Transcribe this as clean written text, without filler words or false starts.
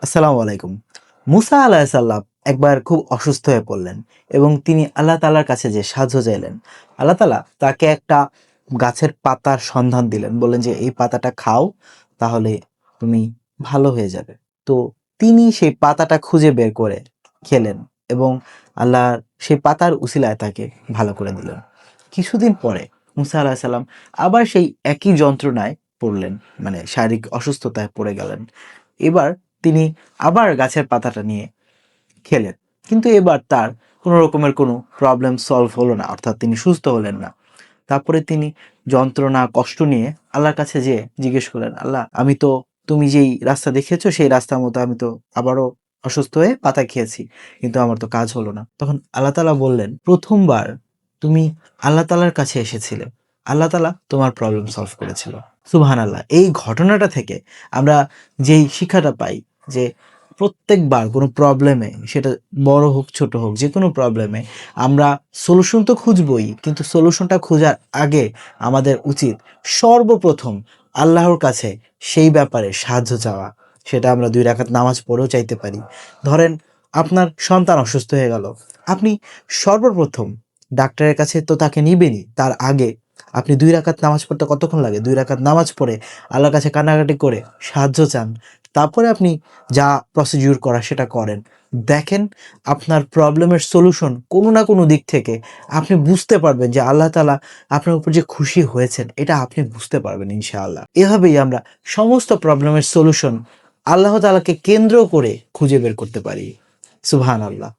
আসসালামু আলাইকুম। মুসা আলাইহিস সালাম একবার খুব অসুস্থ হয়ে পড়লেন এবং তিনি আল্লাহ তাআলার কাছে যে সাহায্য চাইলেন। আল্লাহ তাআলা তাকে একটা গাছের পাতার সন্ধান দিলেন। বললেন যে, "এই পাতাটা খাও, তাহলে তুমি ভালো হয়ে যাবে।" তো তিনি সেই পাতাটা খুঁজে বের করে খেলেন এবং আল্লাহ সেই পাতার উসিলায় তাকে ভালো করে দিলেন। কিছুদিন পরে মুসা আলাইহিস সালাম আবার সেই একই যন্ত্রণায় পড়লেন, মানে শারীরিক অসুস্থতায় পড়ে গেলেন। এবার তিনি আবার গাছের পাতাটা নিয়ে খেলেন। কিন্তু এবার তার কোনো রকমের কোনো প্রবলেম সলভ হলো না। অর্থাৎ তিনি সুস্থ হলেন না। তারপরে তিনি যন্ত্রণা, কষ্ট নিয়ে আল্লাহর কাছে যেয়ে জিজ্ঞেস করলেন, "আল্লাহ, আমি তো তুমি যেই রাস্তা দেখিয়েছো সেই রাস্তার মতো আমি তো আবারও অসুস্থ হয়ে পাতা খেয়েছি। কিন্তু আমার তো কাজ হলো না।" তখন আল্লাহ তাআলা বললেন, "প্রথম বার তুমি আল্লাহ তাআলার কাছে এসেছিলে। আল্লাহ তাআলা তোমার প্রবলেম সলভ করেছিল।" সুবহানাল্লাহ। এই ঘটনাটা থেকে আমরা যেই শিক্ষাটা পাই যে প্রত্যেকবার কোনো প্রবলেমে, সেটা বড় হোক ছোট হোক, যেকোনো প্রবলেমে আমরা সলিউশন তো খুঁজবই, কিন্তু সলিউশনটা খোঁজার আগে আমাদের উচিত সর্বপ্রথম আল্লাহর কাছে সেই ব্যাপারে সাহায্য চাওয়া। সেটা আমরা ২ রাকাত নামাজ পড়েও চাইতে পারি। ধরেন আপনার সন্তান অসুস্থ হয়ে গেল। আপনি সর্বপ্রথম ডাক্তারের কাছে তো তাকে নিবেনই। তার আগে আপনি ২ রাকাত নামাজ পড়তে কতক্ষণ লাগে? ২ রাকাত নামাজ পড়ে আল্লাহর কাছে কান্নাকাটি করে সাহায্য চান। তারপরে আপনি যা প্রসিডিউর করার সেটা করেন। দেখেন আপনার প্রবলেমের সলিউশন কোনো না কোনো দিক থেকে আপনি বুঝতে পারবেন যে আল্লাহ তাআলা আপনার উপর যে খুশি হয়েছেন, এটা আপনি বুঝতে পারবেন ইনশাআল্লাহ। এভাবেই আমরা সমস্ত প্রবলেমের সলিউশন আল্লাহ তাআলাকে কেন্দ্র করে খুঁজে বের করতে পারি। সুবহানাল্লাহ।